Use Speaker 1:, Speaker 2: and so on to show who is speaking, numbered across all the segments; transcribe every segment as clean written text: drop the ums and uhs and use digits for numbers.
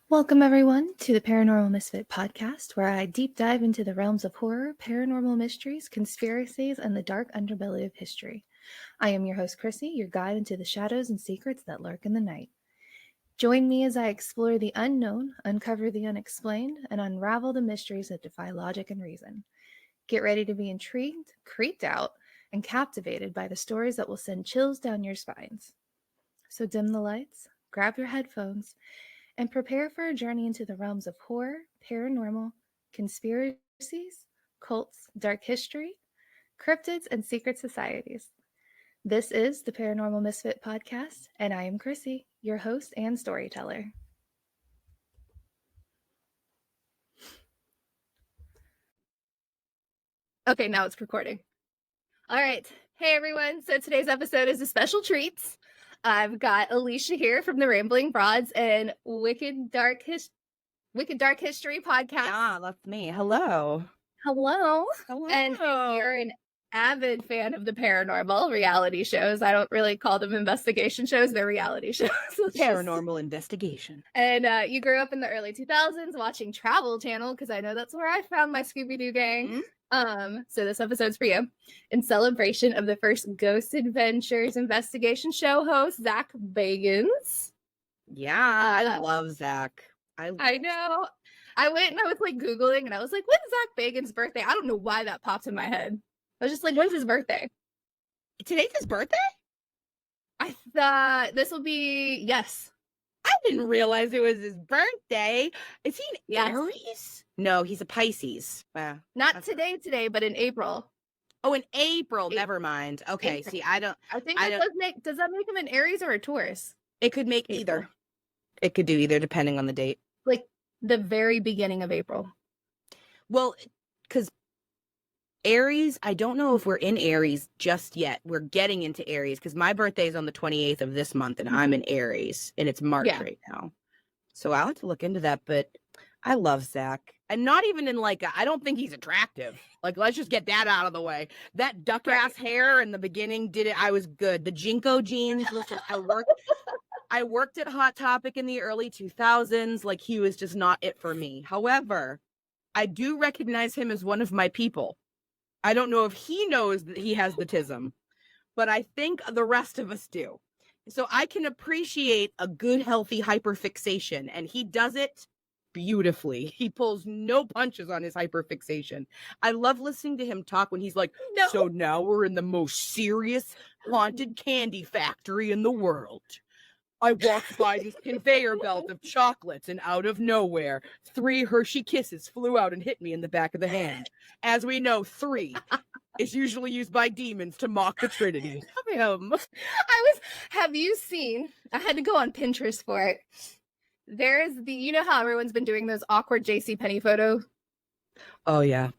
Speaker 1: Welcome, everyone, to the Paranormal Misfit podcast, where I deep dive into the realms of horror, paranormal mysteries, conspiracies, and the dark underbelly of history. I am your host, Chrissy, your guide into the shadows and secrets that lurk in the night. Join me as I explore the unknown, uncover the unexplained, and unravel the mysteries that defy logic and reason. Get ready to be intrigued, creeped out, and captivated by the stories that will send chills down your spines. So dim the lights, grab your headphones, and prepare for a journey into the realms of horror, paranormal, conspiracies, cults, dark history, cryptids, and secret societies. This is the Paranormal Misfit podcast, and I am Chrissy, your host and storyteller. Okay, now it's recording. All right. Hey, everyone. So today's episode is a special treat. I've got Alicia here from the Rambling Broads and Wicked Dark History podcast.
Speaker 2: Ah, that's me. Hello.
Speaker 1: Hello.
Speaker 2: Hello.
Speaker 1: And if you're an avid fan of the paranormal reality shows, I don't really call them investigation shows, they're reality shows.
Speaker 2: Paranormal investigation.
Speaker 1: And you grew up in the early 2000s watching Travel Channel, because I know that's where I found my Scooby-Doo gang. So this episode's for you. In celebration of the first Ghost Adventures investigation show host, Zak Bagans.
Speaker 2: Yeah, I love Zak.
Speaker 1: I know. I went and I was like Googling and I was like, when's Zak Bagans' birthday? I don't know why that popped in my head. I was just like, when's his birthday?
Speaker 2: Today's his birthday?
Speaker 1: I thought this will be, yes.
Speaker 2: I didn't realize it was his birthday. Is he an Aries? No, he's a Pisces. Wow.
Speaker 1: Not today, but in April.
Speaker 2: Oh, in April. Never mind. Okay,
Speaker 1: April.
Speaker 2: see, I think
Speaker 1: does that make him an Aries or a Taurus?
Speaker 2: It could make either. It could do either depending on the date.
Speaker 1: Like the very beginning of April.
Speaker 2: Well, because Aries, I don't know if we're in Aries just yet. We're getting into Aries because my birthday is on the 28th of this month and I'm in Aries and it's March right now. So I'll have to look into that, but I love Zak. And not even in I don't think he's attractive. Like, let's just get that out of the way. That duck ass hair in the beginning did it. I was good. The Jinko jeans, listen, I worked at Hot Topic in the early 2000s. Like, he was just not it for me. However, I do recognize him as one of my people. I don't know if he knows that he has the tism, but I think the rest of us do. So I can appreciate a good, healthy hyperfixation, and he does it beautifully. He pulls no punches on his hyperfixation. I love listening to him talk when he's like, so now we're in the most serious haunted candy factory in the world. I walked by this conveyor belt of chocolates and out of nowhere, 3 Hershey Kisses flew out and hit me in the back of the hand. As we know, 3 is usually used by demons to mock the Trinity.
Speaker 1: Have you seen, I had to go on Pinterest for it. There's you know how everyone's been doing those awkward JCPenney photos?
Speaker 2: Oh, yeah.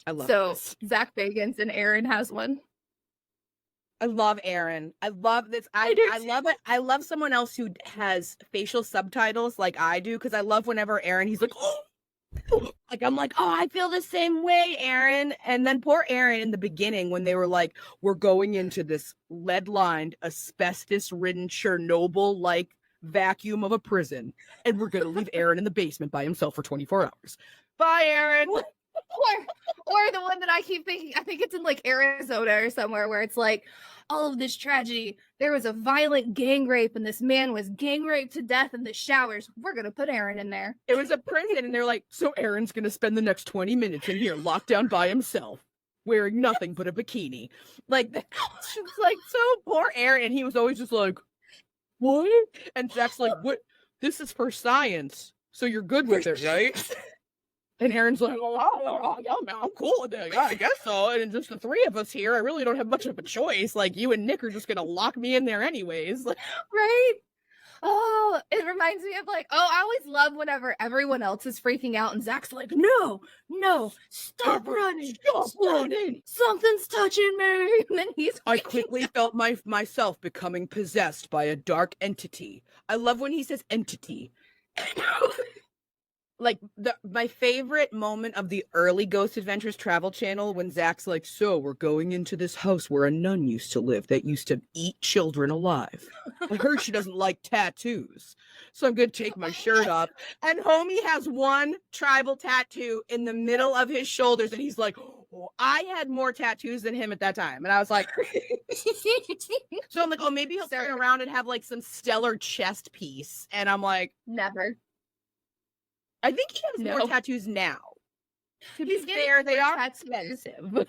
Speaker 2: I love this.
Speaker 1: Zak Bagans and Aaron has one.
Speaker 2: I love Aaron. I love this. I love it. I love someone else who has facial subtitles like I do, because I love whenever Aaron, he's like, oh, like, I'm like, oh, I feel the same way, Aaron. And then poor Aaron in the beginning when they were like, we're going into this lead-lined, asbestos-ridden Chernobyl-like vacuum of a prison, and we're going to leave Aaron in the basement by himself for 24 hours. Bye, Aaron.
Speaker 1: Or the one that I keep thinking, I think it's in Arizona or somewhere, where it's like, all of this tragedy, there was a violent gang rape and this man was gang raped to death in the showers. We're going to put Aaron in there.
Speaker 2: It was a prison, and they're like, so Aaron's going to spend the next 20 minutes in here locked down by himself, wearing nothing but a bikini. Like, it's like, so poor Aaron. And he was always just like, what? And Zach's like, what? This is for science. So you're good with it, right? And Aaron's like, oh, yeah, man, I'm cool with it. Yeah, I guess so. And just the 3 of us here, I really don't have much of a choice. Like, you and Nick are just going to lock me in there anyways.
Speaker 1: Right? Oh, it reminds me of I always love whenever everyone else is freaking out and Zach's like, no, stop running. Stop running. Something's touching me. And then
Speaker 2: I quickly felt myself becoming possessed by a dark entity. I love when he says entity. like my favorite moment of the early Ghost Adventures Travel Channel when Zak's like, so we're going into this house where a nun used to live that used to eat children alive. I heard she doesn't like tattoos, so I'm gonna take my shirt off. And homie has one tribal tattoo in the middle of his shoulders, and he's like, oh, I had more tattoos than him at that time. And I was like, so I'm like, oh, maybe he'll turn around and have like some stellar chest piece. And I'm like,
Speaker 1: Never.
Speaker 2: I think he has more tattoos now. To be fair, they are expensive.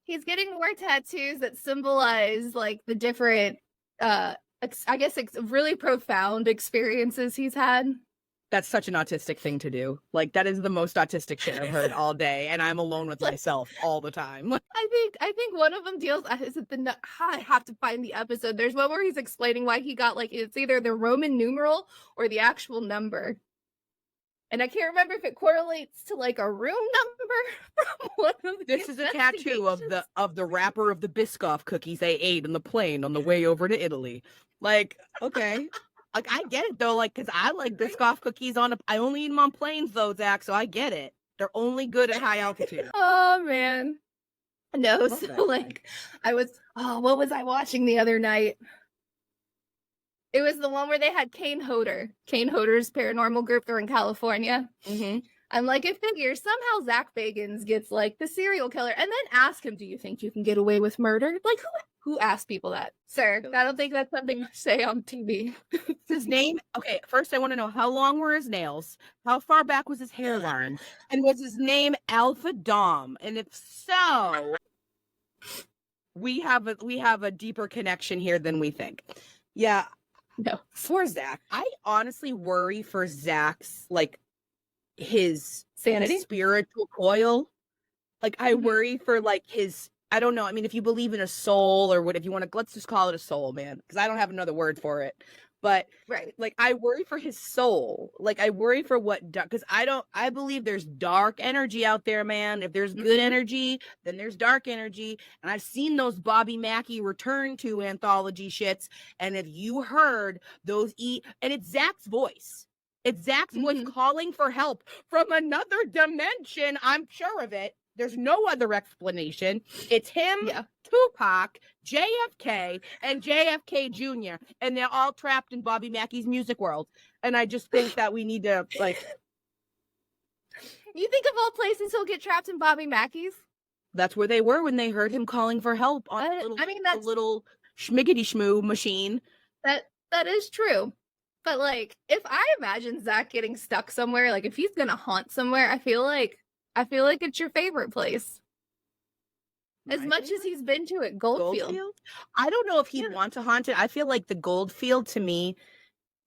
Speaker 1: He's getting more tattoos that symbolize like the different, I guess, really profound experiences he's had.
Speaker 2: That's such an autistic thing to do. Like, that is the most autistic shit I've heard all day, and I'm alone with myself all the time.
Speaker 1: I think one of them deals. Is it the? I have to find the episode. There's one where he's explaining why he got like it's either the Roman numeral or the actual number. And I can't remember if it correlates to like a room number from one of
Speaker 2: This is a tattoo of the wrapper of the Biscoff cookies I ate in the plane on the way over to Italy. Like, okay. Like, I get it though, like, because I like Biscoff cookies I only eat them on planes though, Zach, so I get it. They're only good at high altitude.
Speaker 1: Oh man. No, so like what was I watching the other night? It was the one where they had Kane Hodder. Kane Hodder's paranormal group. They're in California.
Speaker 2: Mm-hmm.
Speaker 1: I'm like, it figures somehow Zak Bagans gets like the serial killer, and then ask him, "Do you think you can get away with murder?" Like, who asked people that, sir? I don't think that's something to say on TV.
Speaker 2: His name. Okay, first I want to know how long were his nails? How far back was his hairline? And was his name Alpha Dom? And if so, we have a deeper connection here than we think. Yeah.
Speaker 1: No.
Speaker 2: For Zak, I honestly worry for Zak's like his
Speaker 1: sanity,
Speaker 2: his spiritual coil. Like, I worry for like his, I don't know. I mean, if you believe in a soul or what, if you want to, let's just call it a soul, man, because I don't have another word for it. But
Speaker 1: right,
Speaker 2: like, I worry for his soul. Like, I worry for what, because I believe there's dark energy out there, man. If there's good energy, then there's dark energy. And I've seen those Bobby Mackey Return to anthology shits. And if you heard those and it's Zak's voice. It's Zak's voice calling for help from another dimension. I'm sure of it. There's no other explanation. It's him, Tupac, JFK, and JFK Jr. And they're all trapped in Bobby Mackey's music world. And I just think that we need to, like...
Speaker 1: You think of all places he'll get trapped in Bobby Mackey's?
Speaker 2: That's where they were when they heard him calling for help on a little schmiggity-schmoo machine.
Speaker 1: That is true. But, like, if I imagine Zak getting stuck somewhere, like, if he's gonna haunt somewhere, I feel like it's your favorite place. As much as he's been to it, Goldfield.
Speaker 2: I don't know if he'd want to haunt it. I feel like the Goldfield, to me,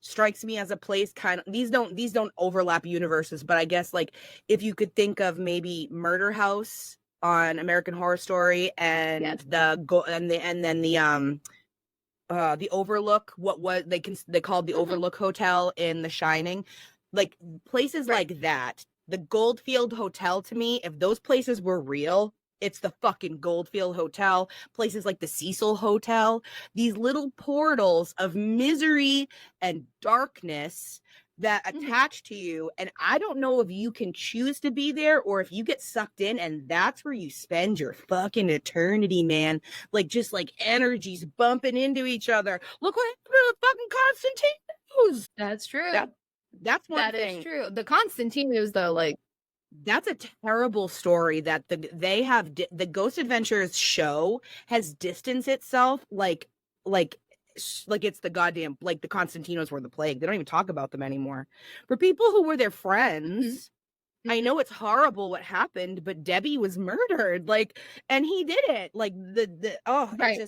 Speaker 2: strikes me as a place kind of, these don't overlap universes, but I guess, like, if you could think of maybe Murder House on American Horror Story and then the Overlook, they called the Overlook Hotel in The Shining, like places like that. The Goldfield Hotel, to me, if those places were real, it's the fucking Goldfield Hotel. Places like the Cecil Hotel, these little portals of misery and darkness that attach to you. And I don't know if you can choose to be there or if you get sucked in and that's where you spend your fucking eternity, man. Like, just like energies bumping into each other. Look what happened to the fucking Constantinos.
Speaker 1: That's true.
Speaker 2: That's one thing.
Speaker 1: That is true. The Constantinos, though, like,
Speaker 2: that's a terrible story that the Ghost Adventures show has distanced itself like it's the goddamn, like the Constantinos were the plague. They don't even talk about them anymore. For people who were their friends, I know it's horrible what happened, but Debbie was murdered, like, and he did it. Like right.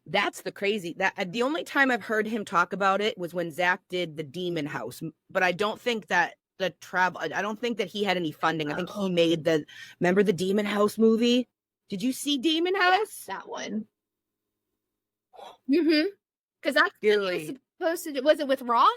Speaker 2: That's the crazy. That the only time I've heard him talk about it was when Zak did the Demon House, but I don't think that I don't think that he had any funding. I think he made remember the Demon House movie? Did you see Demon House?
Speaker 1: Yeah, that one. Because that's supposed to. Was it with Roth?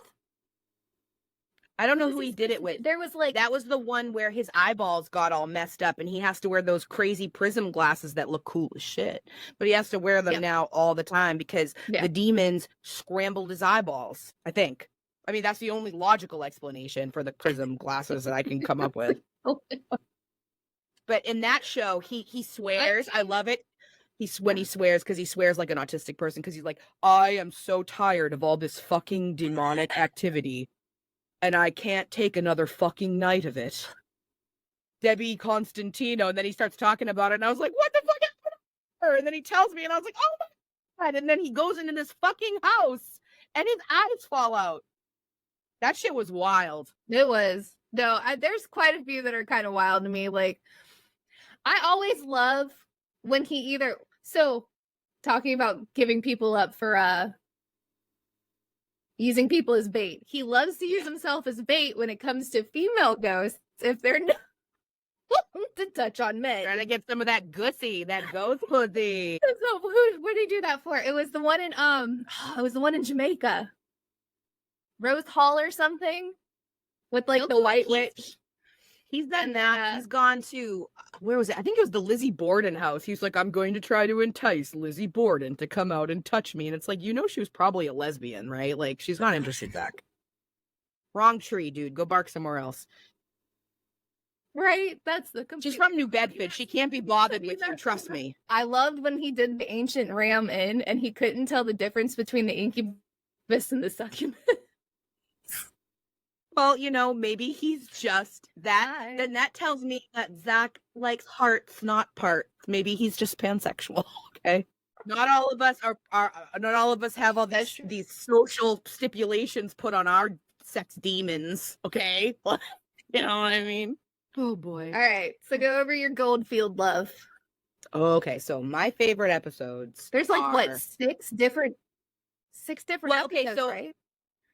Speaker 2: I don't know who he did it with.
Speaker 1: There was like
Speaker 2: that was the one where his eyeballs got all messed up, and he has to wear those crazy prism glasses that look cool as shit. But he has to wear them now all the time because the demons scrambled his eyeballs. I think. I mean, that's the only logical explanation for the prism glasses that I can come up with. But in that show, he swears. I love it. When he swears, because he swears like an autistic person, because he's like, I am so tired of all this fucking demonic activity, and I can't take another fucking night of it. Debbie Constantino, and then he starts talking about it, and I was like, what the fuck happened to her? And then he tells me, and I was like, oh my God. And then he goes into this fucking house, and his eyes fall out. That shit was wild.
Speaker 1: It was. No, there's quite a few that are kind of wild to me. Like, I always love when he talking about giving people up for using people as bait. He loves to use himself as bait when it comes to female ghosts if they're not to touch on men.
Speaker 2: Trying to get some of that gussy, that ghost pussy.
Speaker 1: So what did he do that for? It was the one in Jamaica. Rose Hall or something with like the white witch.
Speaker 2: He's done that. He's gone to, where was it? I think it was the Lizzie Borden house. He's like, I'm going to try to entice Lizzie Borden to come out and touch me. And it's like, she was probably a lesbian, right? Like, she's not interested, Zach. Wrong tree, dude. Go bark somewhere else.
Speaker 1: Right? That's
Speaker 2: She's from New Bedford. She can't be bothered with you, trust me.
Speaker 1: I loved when he did the ancient ram in and he couldn't tell the difference between the incubus and the succubus.
Speaker 2: Well, maybe he's just that. Then that tells me that Zach likes hearts, not parts. Maybe he's just pansexual. Okay. Not all of us not all of us have all these social stipulations put on our sex demons. Okay. You know what I mean? Oh boy.
Speaker 1: All right. So go over your Goldfield love.
Speaker 2: Okay. So my favorite episodes.
Speaker 1: There's like six different episodes,
Speaker 2: so
Speaker 1: right?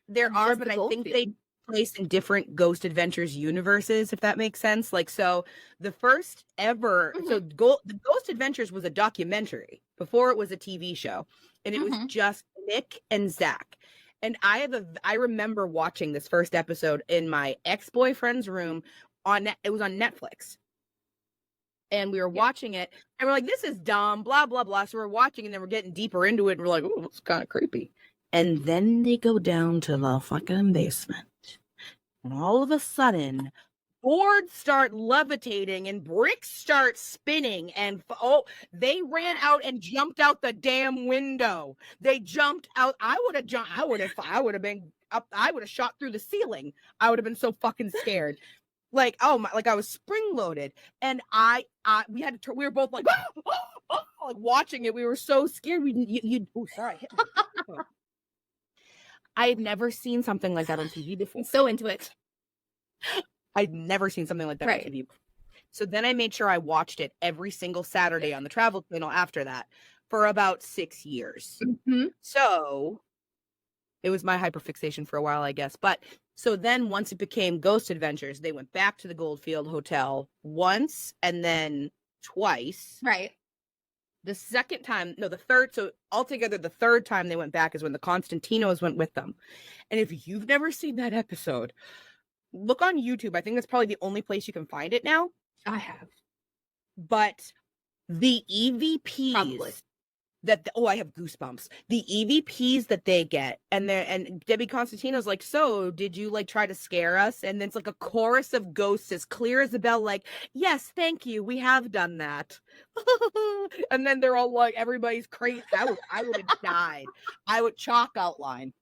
Speaker 2: There are, but I think they place in different Ghost Adventures universes, if that makes sense. Like, so the first ever, the Ghost Adventures was a documentary before it was a TV show, and it was just Nick and Zach. And I remember watching this first episode in my ex-boyfriend's room it was on Netflix. And we were watching it, and we're like, this is dumb, blah, blah, blah. So we're watching, and then we're getting deeper into it, and we're like, oh, it's kind of creepy. And then they go down to the fucking basement. And all of a sudden, boards start levitating and bricks start spinning. And they ran out and jumped out the damn window. They jumped out. I would have jumped. I would have been up. I would have shot through the ceiling. I would have been so fucking scared. Like, oh my, like I was spring loaded. And we were both like, like watching it. We were so scared. Sorry. I had never seen something like that on TV before.
Speaker 1: So into it.
Speaker 2: I'd never seen something like that on TV. So then I made sure I watched it every single Saturday on the Travel Channel after that for about 6 years. So it was my hyperfixation for a while, I guess. But so then once it became Ghost Adventures, they went back to the Goldfield Hotel once and then twice.
Speaker 1: Right.
Speaker 2: The third, so altogether the third time they went back is when the Constantinos went with them. And if you've never seen that episode, look on YouTube. I think that's probably the only place you can find it now.
Speaker 1: I have.
Speaker 2: But the EVPs
Speaker 1: Probably.
Speaker 2: I have goosebumps. The EVPs that they get, and Debbie Constantino's like, so did you like try to scare us? And then it's like a chorus of ghosts as clear as a bell, like, yes, thank you, we have done that. And then they're all like, everybody's crazy. I would have died. I would chalk outline.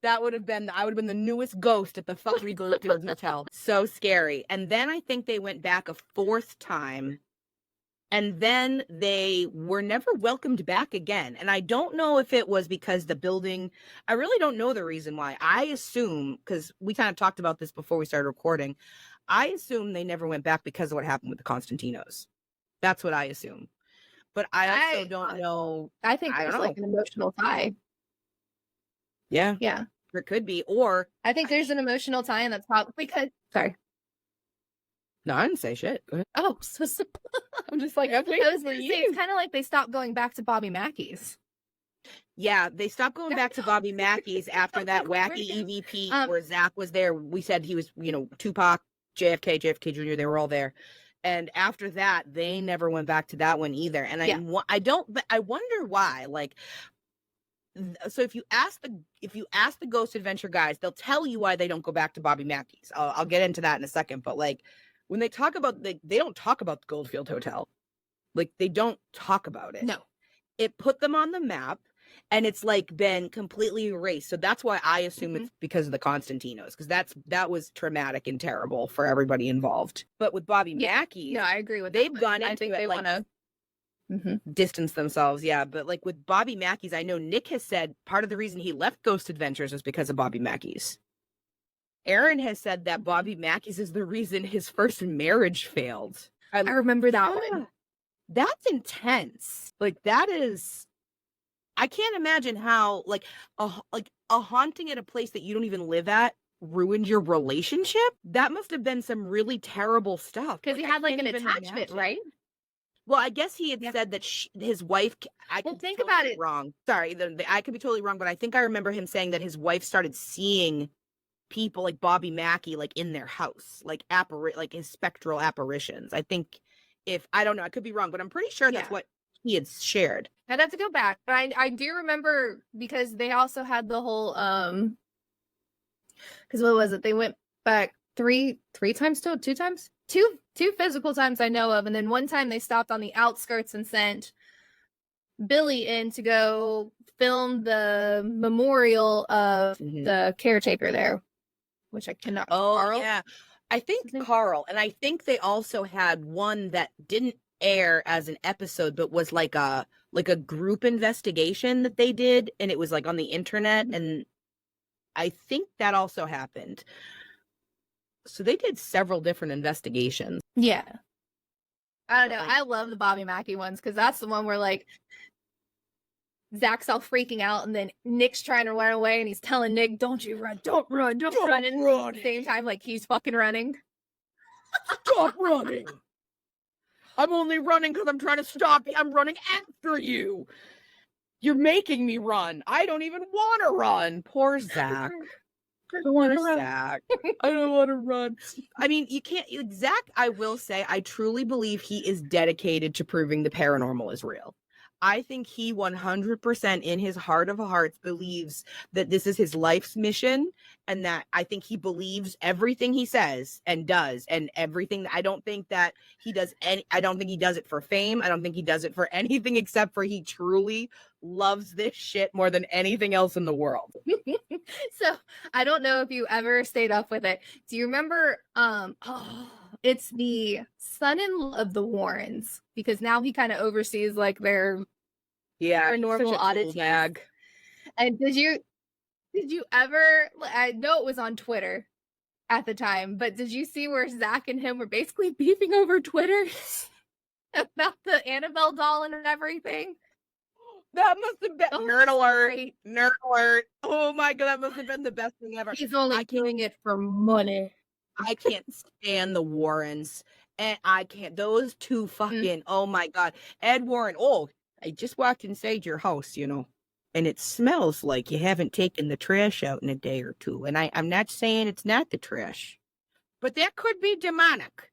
Speaker 2: I would have been the newest ghost at the fucking Goldfield Hotel. So scary. And then I think they went back a fourth time. And then they were never welcomed back again. And I don't know if it was because the building, I really don't know the reason why. I assume, because we kind of talked about this before we started recording, I assume they never went back because of what happened with the Constantinos. That's what I assume. But I also don't know.
Speaker 1: I think there's like an emotional tie.
Speaker 2: Yeah.
Speaker 1: Yeah.
Speaker 2: It could be. Or
Speaker 1: I think there's an emotional tie in that's probably because, sorry.
Speaker 2: No, I didn't say shit. Go ahead.
Speaker 1: Oh, so
Speaker 2: I'm just like, okay.
Speaker 1: It's kind of like they stopped going back to Bobby Mackey's.
Speaker 2: Yeah, they stopped going back to Bobby Mackey's after that wacky EVP where Zach was there. We said he was, Tupac, JFK Jr., they were all there. And after that, they never went back to that one either. And I wonder why. Like, so if you ask the Ghost Adventure guys, they'll tell you why they don't go back to Bobby Mackey's. I'll get into that in a second, but like when they talk about they don't talk about the Goldfield Hotel. Like they don't talk about it.
Speaker 1: No.
Speaker 2: It put them on the map and it's like been completely erased. So that's why I assume it's because of the Constantinos, because that was traumatic and terrible for everybody involved. But with Bobby Mackey's,
Speaker 1: no, I agree with
Speaker 2: they've
Speaker 1: that.
Speaker 2: gone into
Speaker 1: I think
Speaker 2: it,
Speaker 1: they
Speaker 2: like,
Speaker 1: want to
Speaker 2: distance themselves. Yeah. But like with Bobby Mackey's, I know Nick has said part of the reason he left Ghost Adventures was because of Bobby Mackey's. Aaron has said that Bobby Mackey's is the reason his first marriage failed.
Speaker 1: I remember that one.
Speaker 2: That's intense. Like that is, I can't imagine how like a haunting at a place that you don't even live at ruined your relationship. That must have been some really terrible stuff.
Speaker 1: Because he had like an attachment,
Speaker 2: imagine.
Speaker 1: right?
Speaker 2: Well, I guess he had said that his wife. I
Speaker 1: Well,
Speaker 2: could
Speaker 1: think
Speaker 2: totally
Speaker 1: about
Speaker 2: be
Speaker 1: it.
Speaker 2: Wrong. Sorry, I could be totally wrong, but I think I remember him saying that his wife started seeing people like Bobby Mackey like in their house, like like his spectral apparitions. I think I don't know, I could be wrong, but I'm pretty sure that's what he had shared.
Speaker 1: I'd have to go back, but I do remember because they also had the whole because what was it? They went back three times to two times, two physical times I know of, and then one time they stopped on the outskirts and sent Billy in to go film the memorial of the caretaker there, which I cannot.
Speaker 2: Oh,
Speaker 1: Carl?
Speaker 2: yeah. I think Carl, and I think they also had one that didn't air as an episode, but was like a group investigation that they did, and it was like on the internet, and I think that also happened. So they did several different investigations.
Speaker 1: Yeah. I don't know. I love the Bobby Mackey ones because that's the one where like Zak's all freaking out, and then Nick's trying to run away, and he's telling Nick, "Don't you run! Don't run! Don't run!" And at the same time, like he's fucking running.
Speaker 2: Stop running! I'm only running because I'm trying to stop you. I'm running after you. You're making me run. I don't even want to run. Poor Zak. I don't want to Zak. I don't want to run. I mean, you can't. Zak, I will say, I truly believe he is dedicated to proving the paranormal is real. I think he 100% in his heart of hearts believes that this is his life's mission, and that I think he believes everything he says and does, and everything. I don't think that he does I don't think he does it for fame. I don't think he does it for anything except for he truly loves this shit more than anything else in the world.
Speaker 1: So I don't know if you ever stayed up with it. Do you remember it's the son-in-law of the Warrens, because now he kind of oversees like their paranormal oddities. And did you ever, I know it was on Twitter at the time, but did you see where Zak and him were basically beefing over Twitter about the Annabelle doll and everything?
Speaker 2: That must have been nerd alert. Oh my god, that must have been the best thing ever.
Speaker 1: He's only doing it for money.
Speaker 2: I can't stand the Warrens. And I can't. Those two fucking, oh my god. Ed Warren, I just walked inside your house, and it smells like you haven't taken the trash out in a day or two. And I'm not saying it's not the trash, but that could be demonic.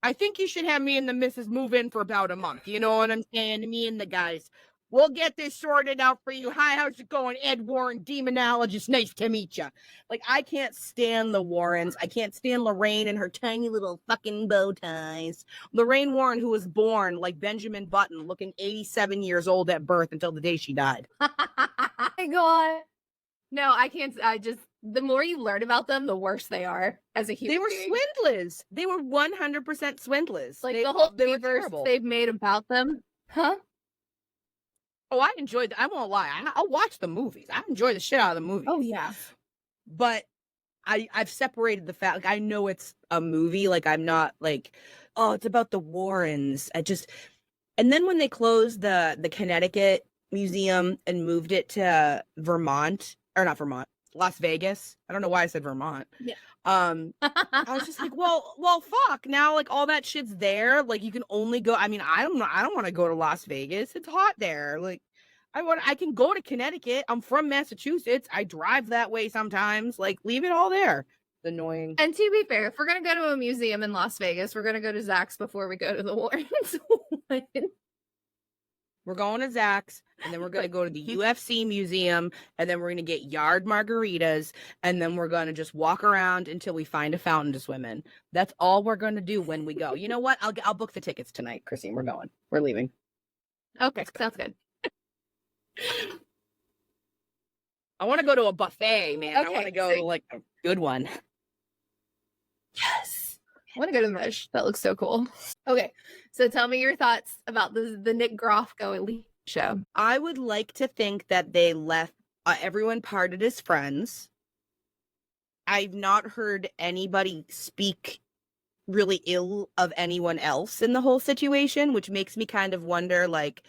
Speaker 2: I think you should have me and the missus move in for about a month. You know what I'm saying? Me and the guys. We'll get this sorted out for you. Hi, how's it going? Ed Warren, demonologist. Nice to meet you. Like, I can't stand the Warrens. I can't stand Lorraine and her tiny little fucking bow ties. Lorraine Warren, who was born like Benjamin Button, looking 87 years old at birth until the day she died.
Speaker 1: My God. No, I can't. The more you learn about them, the worse they are as a human.
Speaker 2: They were swindlers. They were 100% swindlers.
Speaker 1: Like the whole universe they've made about them. Huh?
Speaker 2: Oh, I enjoyed I won't lie. I'll watch the movies. I enjoy the shit out of the movies.
Speaker 1: Oh, yeah.
Speaker 2: But I've separated the fact, like, I know it's a movie. Like, I'm not like, oh, it's about the Warrens. And then when they closed the Connecticut museum and moved it to Las Vegas. I don't know why I said Vermont.
Speaker 1: Yeah.
Speaker 2: I was just like, well, fuck. Now, like, all that shit's there. Like, you can only go. I mean, I don't want to go to Las Vegas. It's hot there. Like, I can go to Connecticut. I'm from Massachusetts. I drive that way sometimes. Like, leave it all there. It's annoying.
Speaker 1: And to be fair, if we're gonna go to a museum in Las Vegas, we're gonna go to Zak's before we go to the Warrens.
Speaker 2: We're going to Zak's, and then we're going to go to the UFC museum, and then we're going to get yard margaritas, and then we're going to just walk around until we find a fountain to swim in. That's all we're going to do when we go. You know what? I'll book the tickets tonight, Christine. We're going. We're leaving.
Speaker 1: Okay, sounds good.
Speaker 2: I want to go to a buffet, man.
Speaker 1: Okay,
Speaker 2: I want to go to like a good one.
Speaker 1: Yes. I want to go to the Rush. That looks so cool. Okay, so tell me your thoughts about the Nick Groff Go Elite show.
Speaker 2: I would like to think that they left everyone parted as friends. I've not heard anybody speak really ill of anyone else in the whole situation, which makes me kind of wonder, like,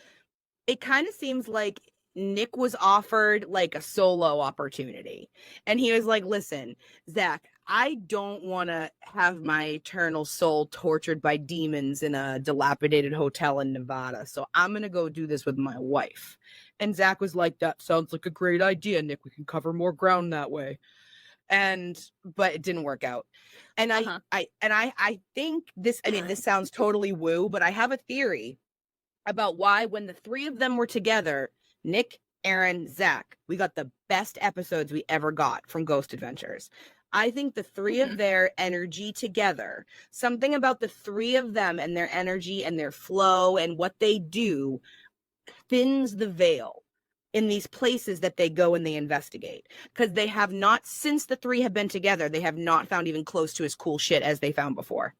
Speaker 2: it kind of seems like Nick was offered like a solo opportunity. And he was like, listen, Zach, I don't want to have my eternal soul tortured by demons in a dilapidated hotel in Nevada. So I'm going to go do this with my wife. And Zach was like, that sounds like a great idea, Nick. We can cover more ground that way. But it didn't work out. And I think this, I mean, this sounds totally woo, but I have a theory about why when the three of them were together, Nick, Aaron, Zach, we got the best episodes we ever got from Ghost Adventures. I think the three of their energy together, something about the three of them and their energy and their flow and what they do thins the veil in these places that they go and they investigate. Because they have not, since the three have been together, they have not found even close to as cool shit as they found before,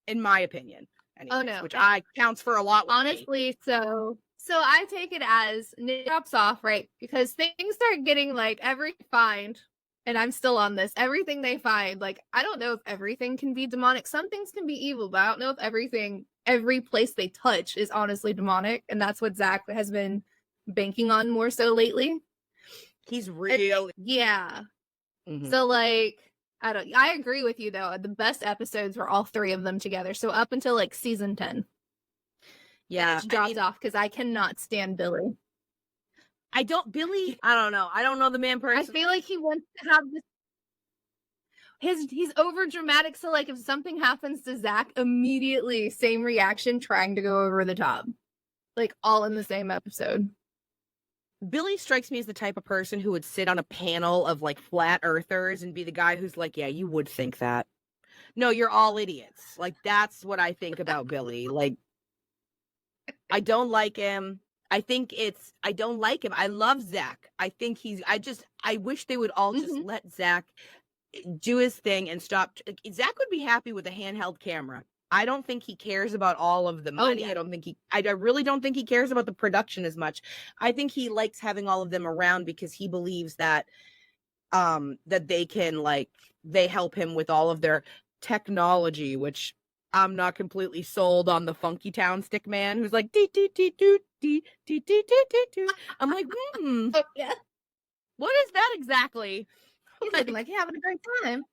Speaker 2: in my opinion. Anyways,
Speaker 1: oh no,
Speaker 2: which I counts for a lot.
Speaker 1: Honestly, so I take it as Nick drops off, right? Because things start getting like every find, and I'm still on this. Everything they find, like I don't know if everything can be demonic. Some things can be evil, but I don't know if every place they touch is honestly demonic, and that's what Zach has been banking on more so lately.
Speaker 2: He's really
Speaker 1: yeah. Mm-hmm. So like. I agree with you though. The best episodes were all three of them together. So up until like season 10.
Speaker 2: Yeah.
Speaker 1: Dropped off because I cannot stand Billy.
Speaker 2: I don't know. I don't know the man person.
Speaker 1: I feel like he wants to have this. He's over dramatic. So like if something happens to Zach, immediately same reaction, trying to go over the top. Like all in the same episode.
Speaker 2: Billy strikes me as the type of person who would sit on a panel of like flat earthers and be the guy who's like, yeah, you would think that. No, you're all idiots. Like, that's what I think about Billy. Like, I don't like him. I don't like him. I love Zach. I think I wish they would all just let Zach do his thing and stop. Zach would be happy with a handheld camera. I don't think he cares about all of the money. Oh, yeah. I really don't think he cares about the production as much. I think he likes having all of them around because he believes that that they help him with all of their technology, which I'm not completely sold on the Funky Town stick man who's like dee dee dee doo dee dee dee dee dee doo. I'm like,
Speaker 1: oh, yeah.
Speaker 2: What is that exactly?
Speaker 1: He's like having a great time.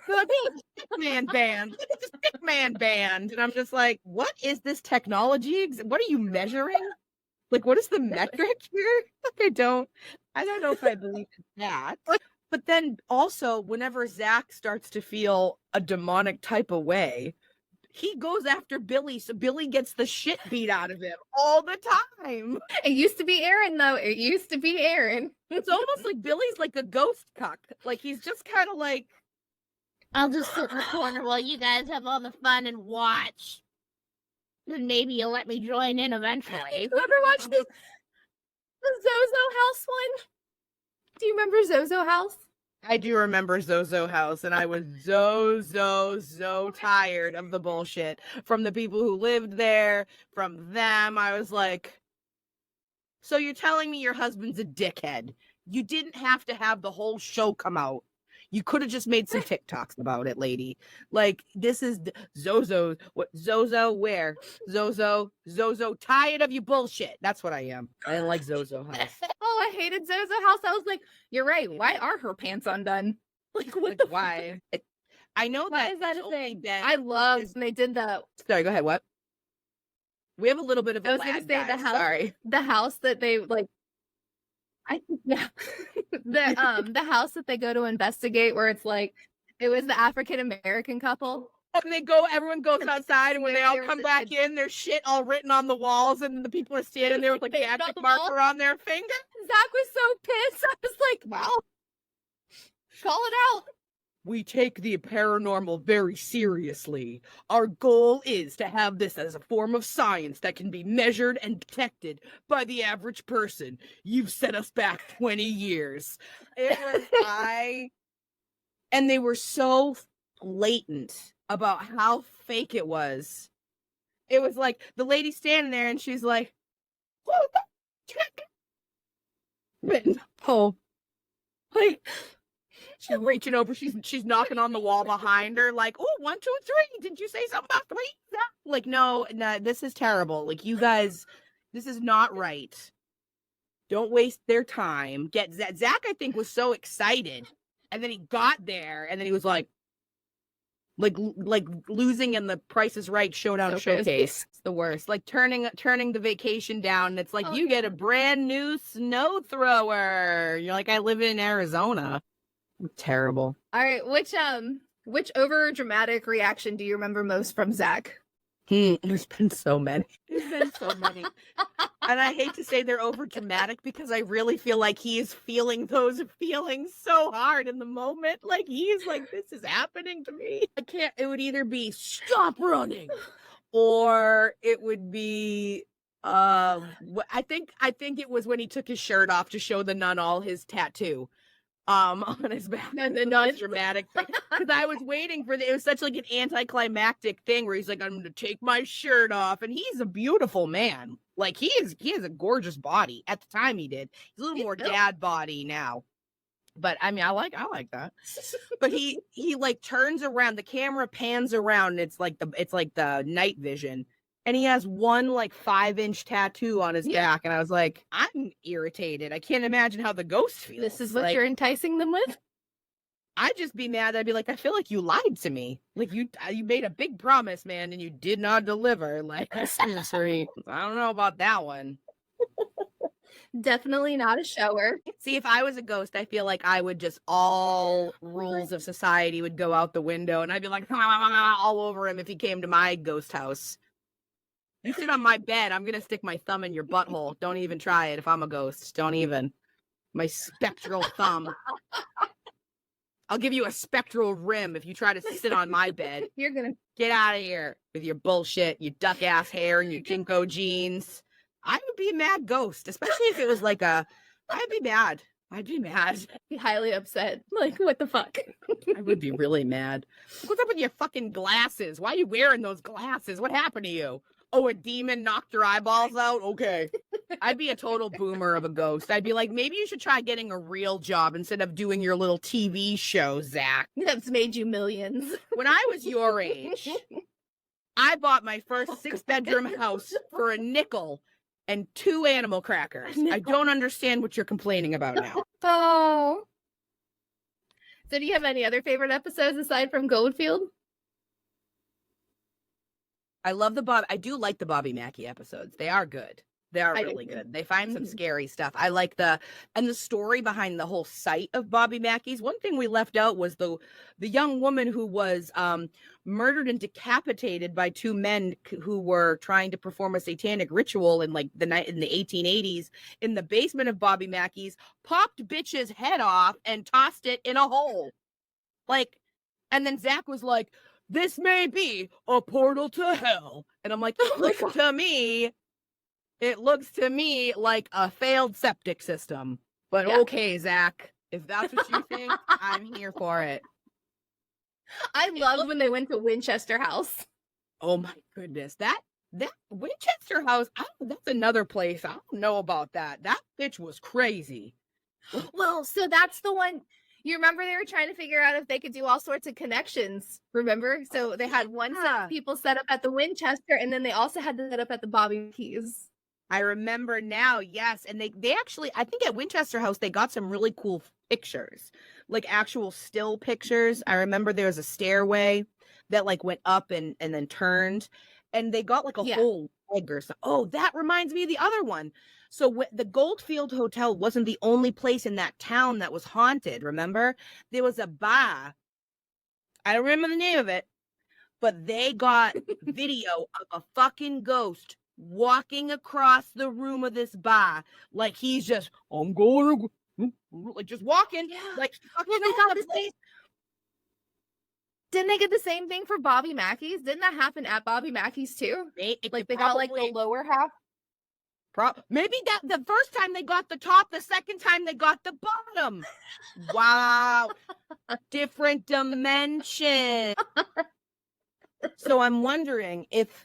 Speaker 2: Stickman band. It's a Stickman band. And I'm just like, what is this technology? What are you measuring? Like, what is the metric here? Like, I don't know if I believe that. But then also, whenever Zach starts to feel a demonic type of way, he goes after Billy, so Billy gets the shit beat out of him all the time.
Speaker 1: It used to be Aaron, though. It used to be Aaron.
Speaker 2: It's almost like Billy's like a ghost cuck. Like, he's just kind of like,
Speaker 3: I'll just sit in the corner while you guys have all the fun and watch. Then maybe you'll let me join in eventually.
Speaker 1: Ever watch the Zozo House one? Do you remember Zozo House?
Speaker 2: I do remember Zozo House, and I was so tired of the bullshit from the people who lived there, from them. I was like, so you're telling me your husband's a dickhead? You didn't have to have the whole show come out. You could have just made some TikToks about it, lady. Like, this is Zozo. What Zozo? Where Zozo? Tired of you bullshit. That's what I am. I didn't like Zozo House.
Speaker 1: Oh, I hated Zozo House. I was like, you're right. Why are her pants undone? Like, what? Like,
Speaker 2: why? I know
Speaker 1: why
Speaker 2: that
Speaker 1: is that a thing? I loved when they did that.
Speaker 2: Sorry, go ahead. What? We have a little bit of. I was going to say
Speaker 1: the house. Sorry, the house that they like. The house that they go to investigate, where it's like it was the African American couple
Speaker 2: And everyone goes outside, and when they all come back in, there's shit all written on the walls, and the people are standing there with like a magic marker on their finger.
Speaker 4: Zach was so pissed. I was like, well, call it out.
Speaker 2: We take the paranormal very seriously. Our goal is to have this as a form of science that can be measured and detected by the average person. You've set us back 20 years. It was and they were so blatant about how fake it was. It was like the lady standing there and she's like, oh, like she's reaching over, she's knocking on the wall behind her, like, oh, 1, 2, 3. Did you say something about 3? Like, no, this is terrible. Like, you guys, this is not right. Don't waste their time. Get Zach, I think, was so excited. And then he got there, and then he was like losing in the Price is Right showdown showcase. It's the worst. Like turning the vacation down, and it's like, you get a brand new snow thrower. You're like, I live in Arizona. Terrible.
Speaker 4: All right, which over dramatic reaction do you remember most from Zach?
Speaker 2: There's been so many. And I hate to say they're over dramatic because I really feel like he is feeling those feelings so hard in the moment. Like he's like, this is happening to me. It would either be stop running, or it would be I think it was when he took his shirt off to show the nun all his tattoo on his back. And the nun's dramatic thing. Because I was waiting for it was such like an anticlimactic thing where he's like, I'm gonna take my shirt off, and he's a beautiful man. Like he has a gorgeous body. At the time he did. He's a little more dad body now. But I mean, I like that. But he like turns around, the camera pans around, and it's like the night vision. And he has one like 5-inch tattoo on his back. And I was like, I'm irritated. I can't imagine how the ghost feels.
Speaker 4: This is what you're enticing them with?
Speaker 2: I'd just be mad. I'd be like, I feel like you lied to me. Like you made a big promise, man, and you did not deliver. Like, sorry. I don't know about that one.
Speaker 4: Definitely not a shower.
Speaker 2: See, if I was a ghost, I feel like I would just, all rules of society would go out the window, and I'd be like, all over him if he came to my ghost house. You sit on my bed, I'm going to stick my thumb in your butthole. Don't even try it if I'm a ghost. Don't even. My spectral thumb. I'll give you a spectral rim if you try to sit on my bed.
Speaker 4: You're going to
Speaker 2: get out of here with your bullshit, your duck-ass hair and your Jinko jeans. I would be a mad ghost, especially if it was like I'd be mad. I'd
Speaker 4: be highly upset. Like, what the fuck?
Speaker 2: I would be really mad. What's up with your fucking glasses? Why are you wearing those glasses? What happened to you? Oh, a demon knocked your eyeballs out? Okay. I'd be a total boomer of a ghost. I'd be like, maybe you should try getting a real job instead of doing your little TV show, Zach.
Speaker 4: That's made you millions.
Speaker 2: When I was your age, I bought my first 6-bedroom house for a nickel and 2 animal crackers. I don't understand what you're complaining about now.
Speaker 4: Oh. So do you have any other favorite episodes aside from Goldfield?
Speaker 2: I do like the Bobby Mackey episodes. They are good. They are really good. They find some scary stuff. I like the story behind the whole site of Bobby Mackey's. One thing we left out was the young woman who was murdered and decapitated by 2 men who were trying to perform a satanic ritual in the 1880s in the basement of Bobby Mackey's, popped bitch's head off and tossed it in a hole. And then Zach was like, this may be a portal to hell. And I'm like, it looks to me like a failed septic system. But okay, Zach, if that's what you think, I'm here for it.
Speaker 4: I loved when they went to Winchester House.
Speaker 2: Oh my goodness. That Winchester House, that's another place. I don't know about that. That bitch was crazy.
Speaker 4: Well, so that's the one. You remember they were trying to figure out if they could do all sorts of connections, remember? So they had one set of people set up at the Winchester, and then they also had to set up at the Bobby Keys.
Speaker 2: I remember now, yes. And they actually, I think at Winchester House, they got some really cool pictures, like actual still pictures. I remember there was a stairway that went up and then turned, and they got a whole leg or something. Oh, that reminds me of the other one. So the Goldfield Hotel wasn't the only place in that town that was haunted, remember? There was a bar. I don't remember the name of it, but they got video of a fucking ghost walking across the room of this bar like he's just, I'm going to, like just walking.
Speaker 4: Yeah.
Speaker 2: Like
Speaker 4: Well, they got the same. Didn't they get the same thing for Bobby Mackey's? Didn't that happen at Bobby Mackey's too? Like they got like the lower half.
Speaker 2: Maybe that the first time they got the top, the second time they got the bottom. Wow. Different dimension. So I'm wondering if,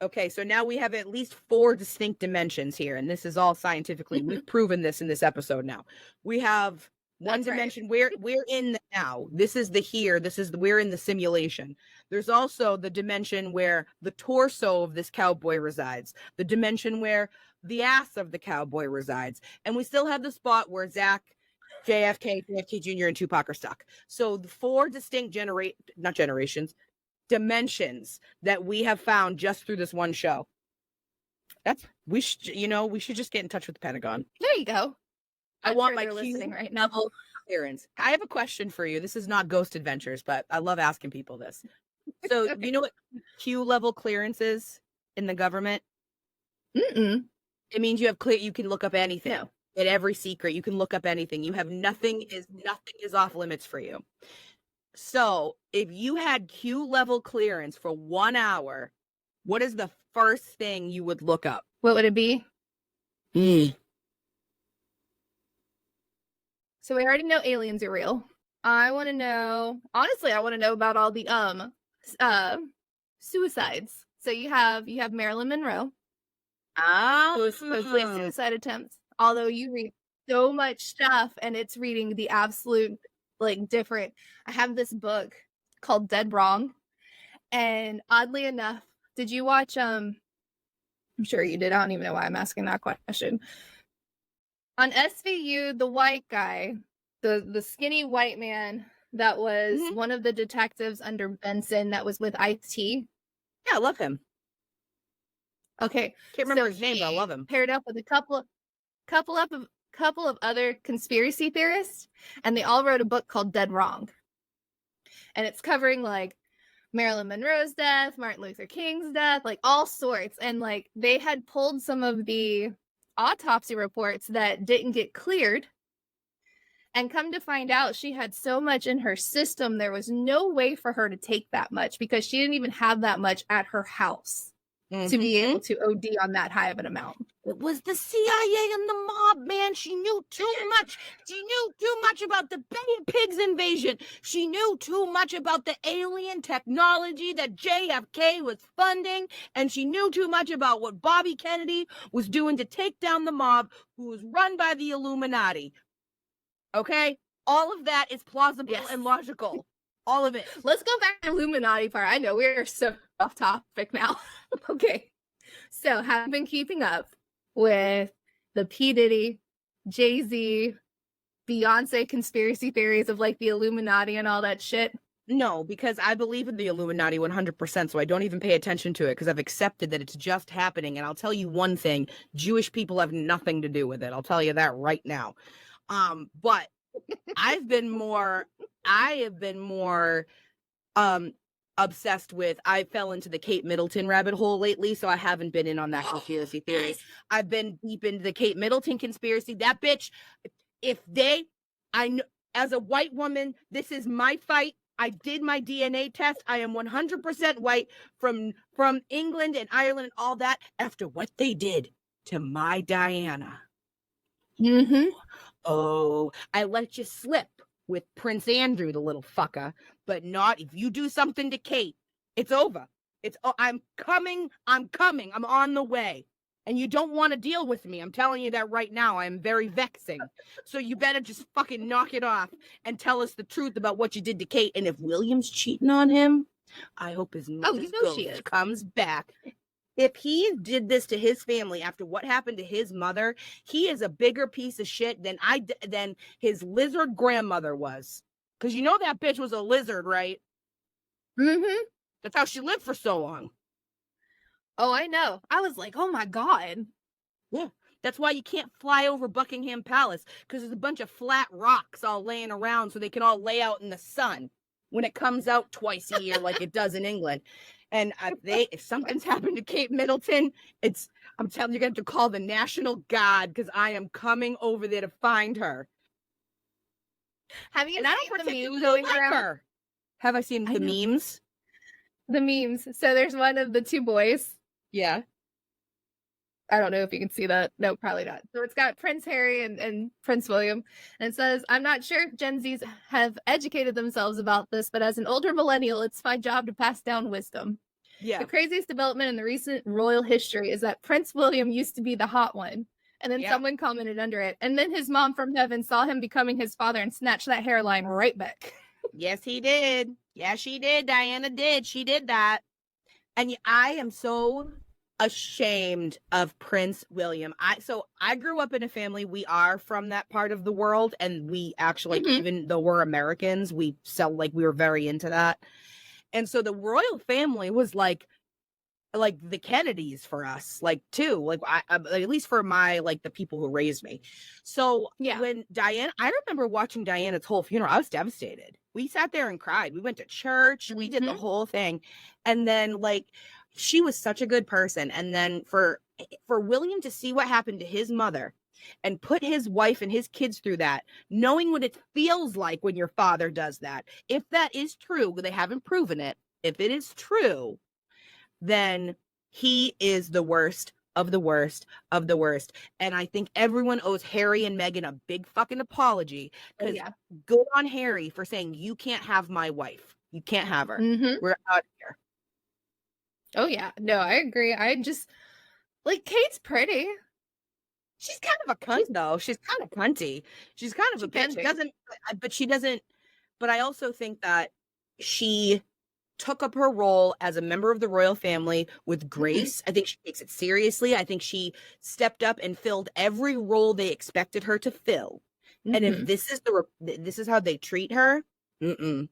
Speaker 2: okay, so now we have at least 4 distinct dimensions here, and this is all scientifically, we've proven this in this episode now. We have one
Speaker 4: That's right.
Speaker 2: dimension, we're in the now. This is the here, we're in the simulation. There's also the dimension where the torso of this cowboy resides, the dimension where the ass of the cowboy resides, and we still have the spot where Zach, JFK Jr., and Tupac are stuck. So the 4 distinct dimensions that we have found just through this one show. We should just get in touch with the Pentagon.
Speaker 4: There you go.
Speaker 2: I want my
Speaker 4: listening right now.
Speaker 2: clearance. I have a question for you. This is not Ghost Adventures, but I love asking people this. So you know what Q level clearance is in the government?
Speaker 4: Mm-mm.
Speaker 2: It means you can look up anything.
Speaker 4: No.
Speaker 2: At every secret, you can look up anything. You have nothing is off limits for you. So if you had Q level clearance for 1 hour, what is the first thing you would look up?
Speaker 4: What would it be? So we already know aliens are real. I want to know, honestly, about all the suicides. So you have Marilyn Monroe. Who was supposedly suicide attempts. Although you read so much stuff and it's reading the absolute different. I have this book called Dead Wrong. And oddly enough, did you watch I'm sure you did. I don't even know why I'm asking that question. On SVU, the white guy, the skinny white man that was one of the detectives under Benson that was with Ice-T.
Speaker 2: Yeah, I love him.
Speaker 4: Okay.
Speaker 2: Can't remember his name, but I love him.
Speaker 4: Paired up with a couple of other conspiracy theorists, and they all wrote a book called Dead Wrong. And it's covering Marilyn Monroe's death, Martin Luther King's death, all sorts. And they had pulled some of the autopsy reports that didn't get cleared. And come to find out, she had so much in her system, there was no way for her to take that much because she didn't even have that much at her house to be able to OD on that high of an amount.
Speaker 2: It was the CIA and the mob, man. She knew too much. She knew too much about the Bay of Pigs invasion. She knew too much about the alien technology that JFK was funding. And she knew too much about what Bobby Kennedy was doing to take down the mob, who was run by the Illuminati. Okay? All of that is plausible and logical. All of it.
Speaker 4: Let's go back to the Illuminati part. I know we're so off topic now. Okay. So have been keeping up with the P. Diddy, Jay-Z, Beyonce conspiracy theories of the Illuminati and all that shit?
Speaker 2: No, because I believe in the Illuminati 100%, so I don't even pay attention to it because I've accepted that it's just happening. And I'll tell you one thing, Jewish people have nothing to do with it. I'll tell you that right now. But I have been more obsessed with, I fell into the Kate Middleton rabbit hole lately, so I haven't been in on that conspiracy theory. I've been deep into the Kate Middleton conspiracy. That bitch, as a white woman, this is my fight. I did my DNA test. I am 100% white from England and Ireland and all that after what they did to my Diana.
Speaker 4: Mm-hmm.
Speaker 2: Oh, I let you slip with Prince Andrew, the little fucker, but not if you do something to Kate. It's over. I'm coming. I'm on the way. And you don't want to deal with me. I'm telling you that right now. I am very vexing. So you better just fucking knock it off and tell us the truth about what you did to Kate. And if William's cheating on him, I hope his ghost comes back. If he did this to his family after what happened to his mother, he is a bigger piece of shit than his lizard grandmother was. Because you know that bitch was a lizard, right?
Speaker 4: Mm-hmm.
Speaker 2: That's how she lived for so long.
Speaker 4: Oh, I know. I was like, oh my God.
Speaker 2: Yeah. That's why you can't fly over Buckingham Palace, because there's a bunch of flat rocks all laying around so they can all lay out in the sun. when it comes out twice a year like it does in England. And if something's happened to Kate Middleton, I'm telling you, you're going to call the National Guard because I am coming over there to find her.
Speaker 4: Have you
Speaker 2: And I don't
Speaker 4: seen the
Speaker 2: particularly
Speaker 4: memes going
Speaker 2: like
Speaker 4: around?
Speaker 2: her. Have I seen the memes?
Speaker 4: The memes. So there's one of the two boys.
Speaker 2: Yeah.
Speaker 4: I don't know if you can see that. No, probably not. So it's got Prince Harry and Prince William. And it says, I'm not sure if Gen Zs have educated themselves about this, but as an older millennial, it's my job to pass down wisdom.
Speaker 2: Yeah.
Speaker 4: The craziest development in the recent royal history is that Prince William used to be the hot one. And then someone commented under it. And then his mom from heaven saw him becoming his father and snatched that hairline right back.
Speaker 2: Yes, he did. Yeah, she did. Diana did. She did that. And I am so ashamed of Prince William. I grew up in a family, we are from that part of the world, and we actually, even though we're Americans, we were very into that. And so the royal family was like the Kennedys for us, too, I at least for my the people who raised me. So when I remember watching Diana's whole funeral, I was devastated. We sat there and cried. We went to church. We did the whole thing. And then she was such a good person. And then for William to see what happened to his mother and put his wife and his kids through that, knowing what it feels like when your father does that, if that is true, they haven't proven it. If it is true, then he is the worst of the worst of the worst. And I think everyone owes Harry and Meghan a big fucking apology. Because good on Harry for saying, you can't have my wife. You can't have her. We're out of here.
Speaker 4: Oh, yeah. No, I agree. I just, Kate's pretty.
Speaker 2: She's kind of a cunt, though. She's kind of cunty. She's kind of a bitch. But I also think that she took up her role as a member of the royal family with grace. I think she takes it seriously. I think she stepped up and filled every role they expected her to fill. And if this is how they treat her, no,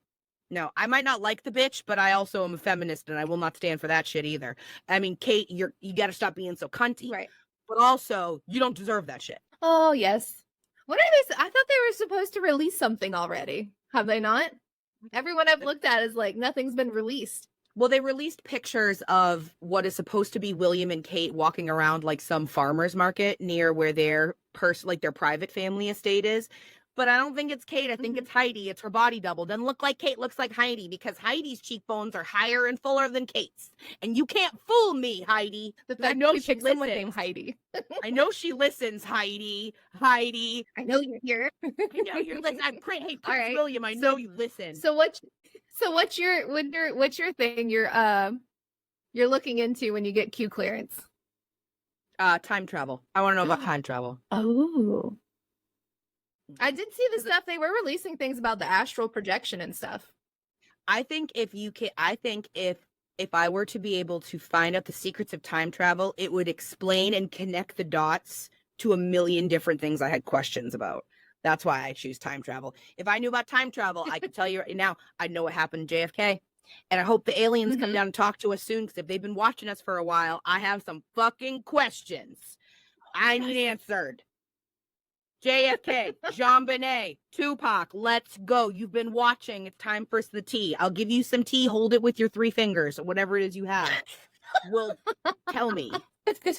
Speaker 2: I might not like the bitch, but I also am a feminist and I will not stand for that shit either. I mean, Kate, you got to stop being so cunty.
Speaker 4: Right.
Speaker 2: But also, you don't deserve that shit.
Speaker 4: Oh, yes. What are they? I thought they were supposed to release something already. Have they not? Everyone I've looked at is nothing's been released.
Speaker 2: Well, they released pictures of what is supposed to be William and Kate walking around some farmer's market near where their their private family estate is. But I don't think it's Kate. I think it's Heidi. It's her body double. Doesn't look like Kate, looks like Heidi, because Heidi's cheekbones are higher and fuller than Kate's. And you can't fool me, Heidi.
Speaker 4: I know she picked someone named Heidi.
Speaker 2: I know she listens, Heidi. Heidi.
Speaker 4: I know you're here.
Speaker 2: I know you're listening. Hey, Prince William, I know you listen.
Speaker 4: So what's your thing you're looking into when you get Q clearance?
Speaker 2: Time travel. I want to know about time travel.
Speaker 4: Oh. I did see the stuff. They were releasing things about the astral projection and stuff.
Speaker 2: I think if I were to be able to find out the secrets of time travel, it would explain and connect the dots to a million different things I had questions about. That's why I choose time travel. If I knew about time travel, I could tell you right now, I'd know what happened to JFK. And I hope the aliens come down and talk to us soon, because if they've been watching us for a while, I have some fucking questions I need answered. JFK, JonBenet, Tupac, let's go. You've been watching. It's time for the tea. I'll give you some tea. Hold it with your 3 fingers or whatever it is you have. Well, tell me.
Speaker 4: That's right,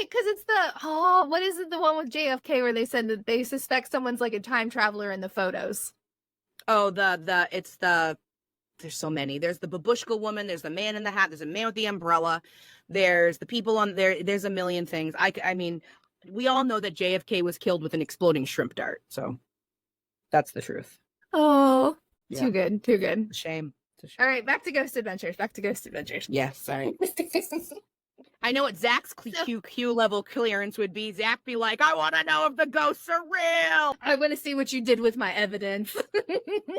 Speaker 4: because it's what is it, the one with JFK where they said that they suspect someone's a time traveler in the photos?
Speaker 2: Oh, there's so many. There's the babushka woman, there's the man in the hat, there's a man with the umbrella, there's the people on there, there's a million things. I mean, we all know that JFK was killed with an exploding shrimp dart, so that's the truth.
Speaker 4: Oh, yeah. Too good.
Speaker 2: It's a shame.
Speaker 4: All right, back to Ghost Adventures.
Speaker 2: Yes, sorry. I know what Zak's Q level clearance would be. Zak be like, I want to know if the ghosts are real.
Speaker 4: I want to see what you did with my evidence.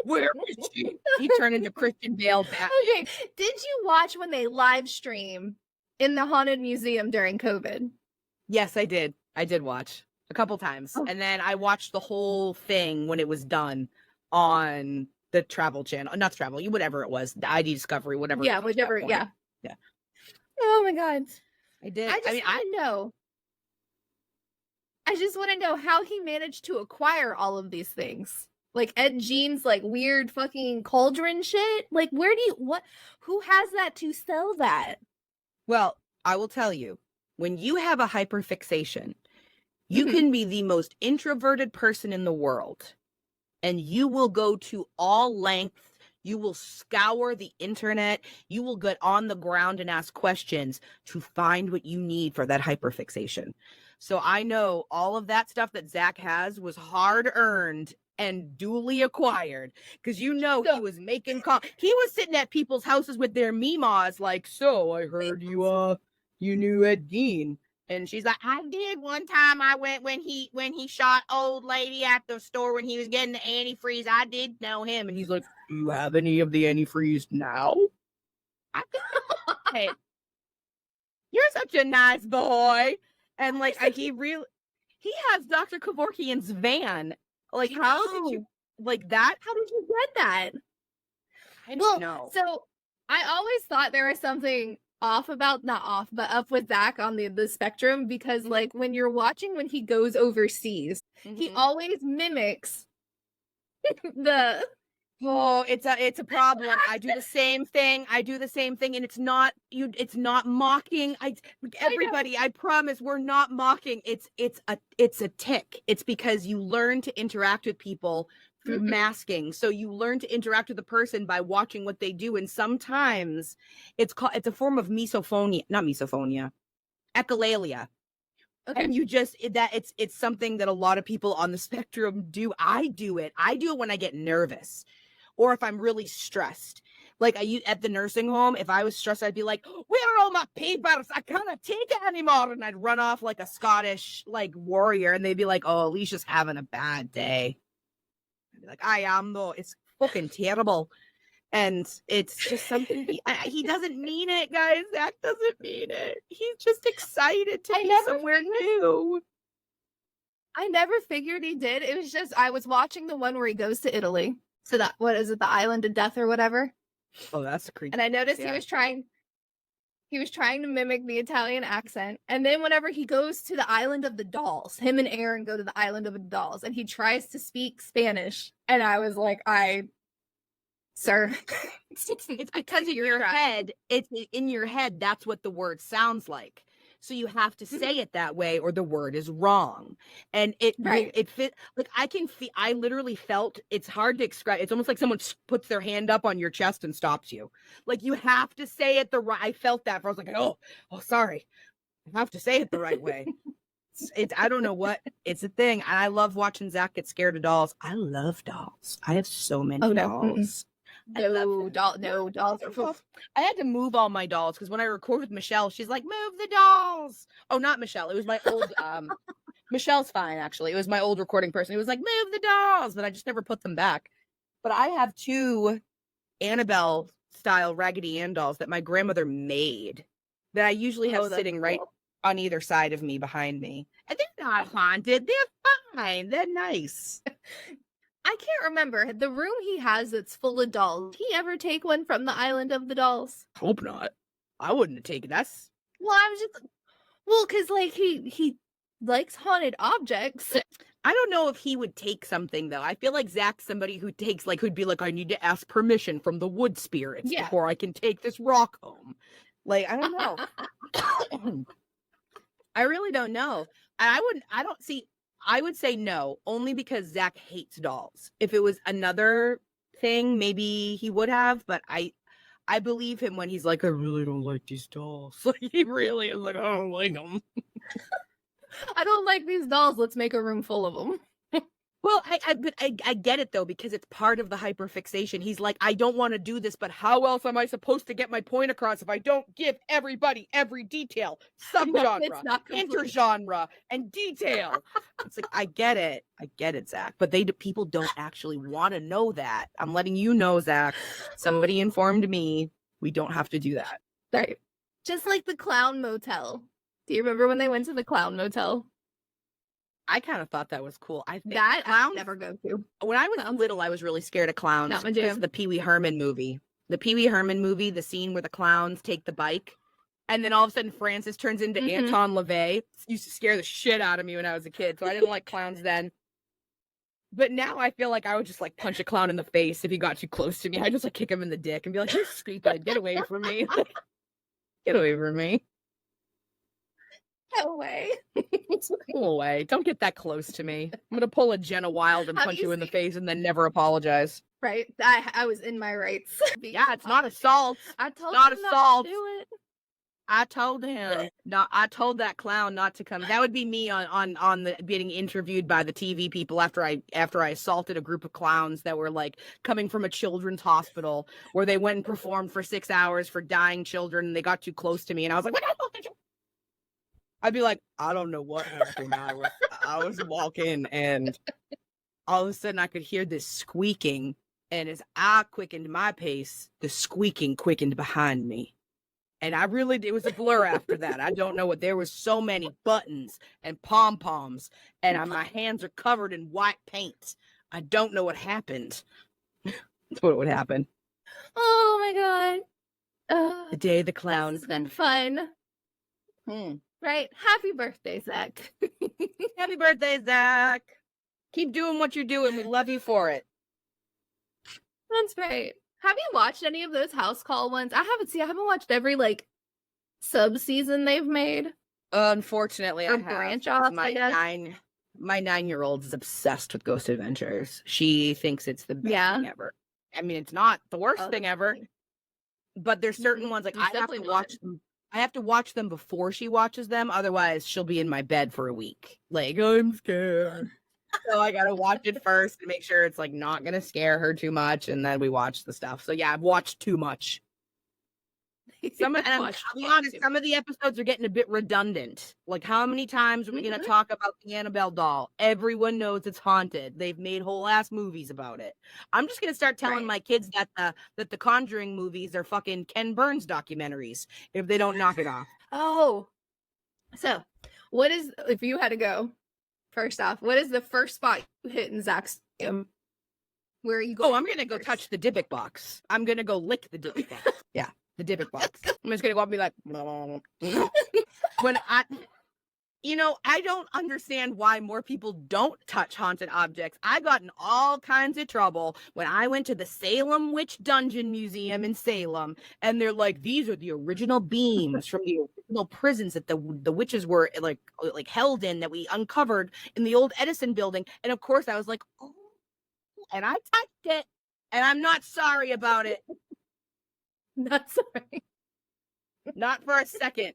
Speaker 2: Where is she? He turned into Christian Bale back.
Speaker 4: Okay, did you watch when they live stream in the Haunted Museum during COVID?
Speaker 2: Yes, I did. I did watch a couple times. Oh. And then I watched the whole thing when it was done on the Travel Channel. Not Travel, whatever it was. The ID Discovery, whatever.
Speaker 4: Yeah, whichever. Yeah.
Speaker 2: Yeah.
Speaker 4: Oh my God.
Speaker 2: I did.
Speaker 4: I just want to know how he managed to acquire all of these things. Like Ed Gene's like weird fucking cauldron shit. Like who has that to sell that?
Speaker 2: Well, I will tell you, when you have a hyperfixation, you
Speaker 4: Mhm.
Speaker 2: can be the most introverted person in the world, and you will go to all lengths. You will scour the internet. You will get on the ground and ask questions to find what you need for that hyperfixation. So I know all of that stuff that Zak has was hard earned and duly acquired, because he was making he was sitting at people's houses with their memas like, so I heard you knew Ed Gein. And she's like, I did one time. I went when he shot old lady at the store when he was getting the antifreeze. I did know him. And he's like, do you have any of the antifreeze now? Hey, you're such a nice boy. And like he has Dr. Kevorkian's van. Like, how did you like that?
Speaker 4: How did you get that?
Speaker 2: I don't know.
Speaker 4: So I always thought there was something up with Zak on the spectrum, because like when you're watching when he goes overseas, he always mimics the
Speaker 2: it's a problem. I do the same thing. And it's not mocking. Everybody, I promise we're not mocking. It's a tick. It's because you learn to interact with people through masking. So you learn to interact with the person by watching what they do. And sometimes it's a form of echolalia. Okay. And it's something that a lot of people on the spectrum do. I do it when I get nervous, or if I'm really stressed. Like at the nursing home, if I was stressed, I'd be like, where are all my papers? I can't take it anymore. And I'd run off like a Scottish like warrior, and they'd be like, oh, Alicia's having a bad day. I'd be like, I am though. It's fucking terrible. And it's just something he doesn't mean it, guys. Zak doesn't mean it. He's just excited to be somewhere new.
Speaker 4: I never figured he did. It was just I was watching the one where he goes to Italy. So that, what is it, the Island of Death or whatever?
Speaker 2: Oh, that's a creepy.
Speaker 4: And I noticed he was trying to mimic the Italian accent. And then whenever he goes to the Island of the Dolls, him and Aaron go to the Island of the Dolls, and he tries to speak Spanish. And I was like, sir.
Speaker 2: It's because in your head, in your head, that's what the word sounds like. So you have to say it that way, or the word is wrong. And it fit. Like I literally felt, it's hard to describe. It's almost like someone puts their hand up on your chest and stops you. Like you have to say it the right. I felt that. I was like, oh, sorry. I have to say it the right way. I don't know what, it's a thing. And I love watching Zak get scared of dolls. I love dolls. I have so many dolls.
Speaker 4: No dolls are full.
Speaker 2: I had to move all my dolls because when I record with Michelle, she's like, move the dolls. Oh, not Michelle. It was my old Michelle's fine, actually. It was my old recording person. It was like, move the dolls, but I just never put them back. But I have 2 Annabelle style Raggedy Ann dolls that my grandmother made that I usually have sitting right on either side of me behind me. And they're not haunted. They're fine. They're nice.
Speaker 4: I can't remember. The room he has that's full of dolls. Did he ever take one from the Island of the Dolls?
Speaker 2: Hope not. I wouldn't have taken that.
Speaker 4: Well, because like he likes haunted objects.
Speaker 2: I don't know if he would take something though. I feel like Zak's somebody who takes who'd be like, I need to ask permission from the wood spirits before I can take this rock home. Like, I don't know. I really don't know. And I would say no, only because Zak hates dolls. If it was another thing, maybe he would have, but I believe him when he's like, I really don't like these dolls. Like, he really is like, I don't like them.
Speaker 4: I don't like these dolls. Let's make a room full of them.
Speaker 2: Well, I get it though, because it's part of the hyperfixation. He's like, I don't want to do this, but how else am I supposed to get my point across if I don't give everybody every detail, subgenre, intergenre, and detail? It's like, I get it, Zak. But people don't actually want to know that. I'm letting you know, Zak. Somebody informed me. We don't have to do that.
Speaker 4: Right. Just like the Clown Motel. Do you remember when they went to the Clown Motel?
Speaker 2: I kind of thought that was cool.
Speaker 4: Clowns I never go to.
Speaker 2: When I was little, I was really scared of clowns.
Speaker 4: Not my jam.
Speaker 2: The Pee Wee Herman movie. The Pee Wee Herman movie, the scene where the clowns take the bike, and then all of a sudden Francis turns into Anton LaVey. Used to scare the shit out of me when I was a kid, so I didn't like clowns then. But now I feel like I would just like punch a clown in the face if he got too close to me. I'd just like kick him in the dick and be like, "You're stupid. Get away from me. Get away from me.
Speaker 4: No way.
Speaker 2: Pull away. Don't get that close to me. I'm going to pull a Jenna Wild and
Speaker 4: Have
Speaker 2: punch
Speaker 4: you
Speaker 2: you in the
Speaker 4: seen-
Speaker 2: face and then never apologize."
Speaker 4: Right? I was in my rights.
Speaker 2: Yeah, it's not assault.
Speaker 4: I told
Speaker 2: Not
Speaker 4: him
Speaker 2: assault.
Speaker 4: not to do it.
Speaker 2: I told him. No, I told that clown not to come. That would be me on the getting interviewed by the TV people after I assaulted a group of clowns that were like coming from a children's hospital where they went and performed for 6 hours for dying children and they got too close to me and I was like, I'd be like, I don't know what happened. I was walking and all of a sudden I could hear this squeaking, and as I quickened my pace, the squeaking quickened behind me. And it was a blur after that. I don't know what, there was so many buttons and pom-poms and my hands are covered in white paint. I don't know what happened. That's what would happen.
Speaker 4: Oh my god.
Speaker 2: The day the
Speaker 4: This
Speaker 2: clown.
Speaker 4: has been fun. Right? Happy birthday, Zach.
Speaker 2: Happy birthday, Zach. Keep doing what you're doing. We love you for it.
Speaker 4: That's right. Have you watched any of those house call ones? I haven't watched every like sub season they've made.
Speaker 2: Unfortunately,
Speaker 4: Or
Speaker 2: I have.
Speaker 4: branch off, I guess.
Speaker 2: My 9-year-old is obsessed with Ghost Adventures. She thinks it's the best thing ever. I mean, it's not the worst thing ever, but there's certain ones like
Speaker 4: It's
Speaker 2: I have to
Speaker 4: definitely
Speaker 2: watch them. I have to watch them before she watches them. Otherwise, she'll be in my bed for a week. Like, I'm scared. So I gotta watch it first and make sure it's like not gonna scare her too much, and then we watch the stuff. So yeah, I've watched too much. I'll be honest, some of the episodes are getting a bit redundant. Like, how many times are we gonna talk about the Annabelle doll? Everyone knows it's haunted. They've made whole ass movies about it. I'm just gonna start telling my kids that the Conjuring movies are fucking Ken Burns documentaries if they don't knock it off.
Speaker 4: Oh. So, what is, if you had to go, first off, what is the first spot you hit in Zach's room? Where are you going?
Speaker 2: Oh, I'm gonna go touch the Dybbuk box. I'm gonna go lick the Dybbuk box. Yeah, the Dybbuk box. I'm just gonna go up and be like, when I don't understand why more people don't touch haunted objects. I got in all kinds of trouble when I went to the Salem Witch Dungeon Museum in Salem, and they're like, these are the original beams from the original prisons that the witches were like held in that we uncovered in the old Edison building. And of course I was like, oh, and I touched it, and I'm not sorry about it.
Speaker 4: Not sorry.
Speaker 2: Not for a second.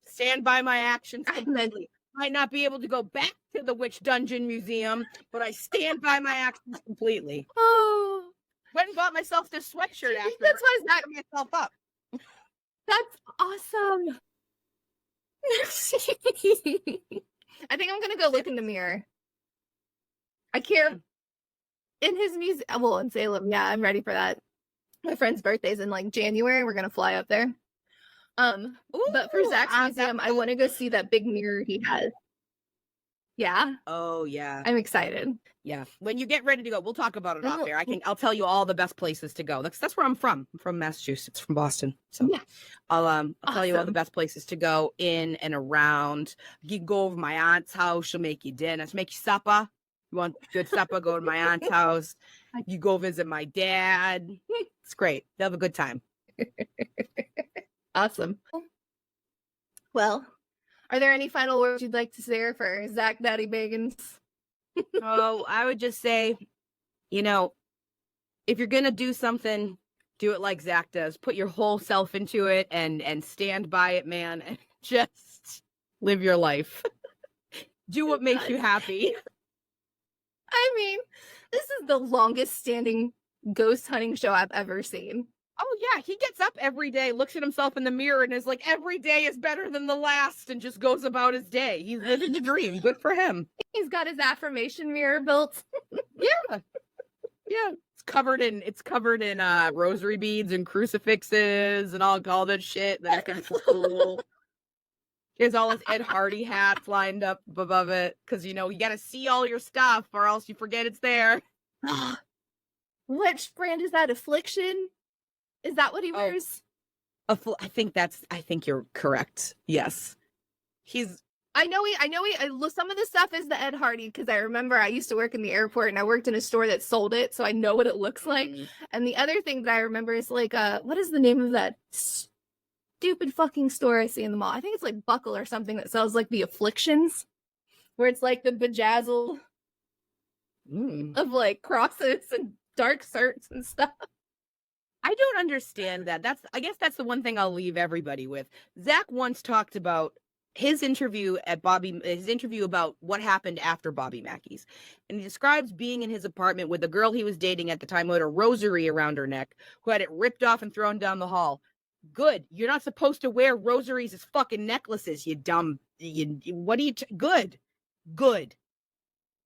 Speaker 2: Stand by my actions completely. Might not be able to go back to the Witch Dungeon Museum, but I stand by my actions completely.
Speaker 4: Oh,
Speaker 2: Went and bought myself this sweatshirt after.
Speaker 4: that's why Zach
Speaker 2: myself up.
Speaker 4: That's awesome. I think I'm gonna go look in the mirror. I can't. In his museum, well, in Salem, yeah, I'm ready for that. My friend's birthday's in like January. We're gonna fly up there. But for Zach's museum, I want to go see that big mirror he has. Yeah.
Speaker 2: Oh yeah.
Speaker 4: I'm excited.
Speaker 2: Yeah. When you get ready to go, we'll talk about it off air. I'll tell you all the best places to go. That's where I'm from. I'm from Massachusetts, from Boston. So
Speaker 4: yeah.
Speaker 2: I'll tell you all the best places to go in and around. You can go over my aunt's house. She'll make you dinner. She'll make you supper. You want good supper, go to my aunt's house. You go visit my dad. It's great. They'll have a good time.
Speaker 4: Awesome. Well, are there any final words you'd like to say for Zak Daddy Bagans?
Speaker 2: Oh, I would just say, if you're gonna do something, do it like Zach does. Put your whole self into it and stand by it, man, and just live your life. Do what makes you happy.
Speaker 4: I mean, this is the longest standing ghost hunting show I've ever seen.
Speaker 2: Oh yeah, he gets up every day, looks at himself in the mirror, and is like, every day is better than the last, and just goes about his day. He's living the dream. Good for him.
Speaker 4: He's got his affirmation mirror built.
Speaker 2: Yeah. It's covered in rosary beads and crucifixes and all that shit. That's kind of cool. He has all his Ed Hardy hats lined up above it because you gotta see all your stuff or else you forget it's there.
Speaker 4: Which brand is that? Affliction? Is that what he wears?
Speaker 2: I think you're correct. Yes.
Speaker 4: I know some of the stuff is the Ed Hardy because I remember I used to work in the airport and I worked in a store that sold it, so I know what it looks like. And the other thing that I remember is like, what is the name of that stupid fucking store I see in the mall? I think it's like Buckle or something that sells like the Afflictions, where it's like the bejazzled of like crosses and dark certs and stuff.
Speaker 2: I don't understand that. I guess that's the one thing I'll leave everybody with. Zach once talked about his interview about what happened after Bobby Mackey's. And he describes being in his apartment with the girl he was dating at the time who had a rosary around her neck, who had it ripped off and thrown down the hall. Good. You're not supposed to wear rosaries as fucking necklaces, you dumb. Good.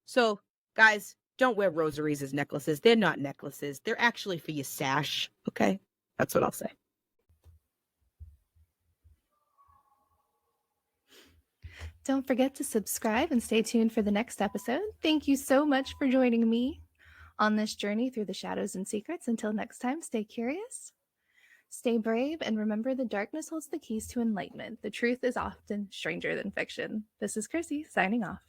Speaker 2: So, guys, don't wear rosaries as necklaces. They're not necklaces. They're actually for your sash. Okay? That's what I'll say.
Speaker 1: Don't forget to subscribe and stay tuned for the next episode. Thank you so much for joining me on this journey through the shadows and secrets. Until next time, stay curious, stay brave, and remember the darkness holds the keys to enlightenment. The truth is often stranger than fiction. This is Chrissy, signing off.